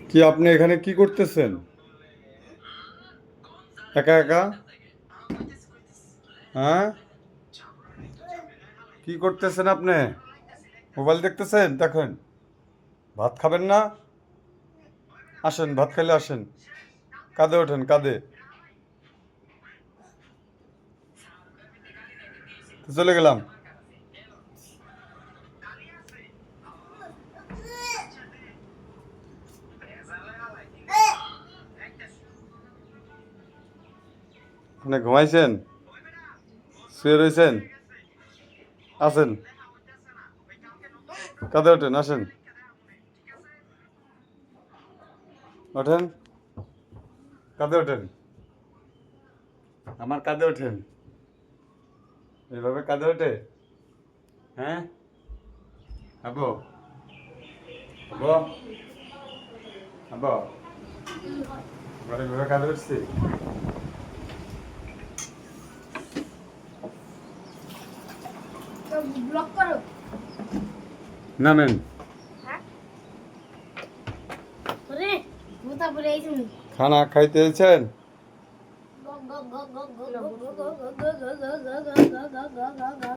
কি আপনি এখানে কি করতেছেন একা একা? হ্যাঁ, কি করতেছেন আপনি? মোবাইল দেখতেছেন? দেখেন, ভাত খাবেন না? আসেন, ভাত খাইলে আসেন। কাঁধে ওঠেন, কাঁধে। তো চলে গেলাম। আপনি ঘুমাইছেন? শুয়ে রয়েছেন? আসেন, কাঁধে ওঠেন, আসেন। ওঠেন, কাঁধে ওঠেন। আমার কাঁধে ওঠেন। এইভাবে কাঁধে ওঠে? হ্যাঁ, আবো, আবো, আবো, ঘরে এইভাবে কাঁধে উঠছি। ব্লক করো। নামেন। হ্যাঁ ওরে ভূতা পড়ে আইছে নি খানা খাইতে এসেছেন? গ গ গ গ গ গ গ গ গ গ গ গ গ গ গ গ গ গ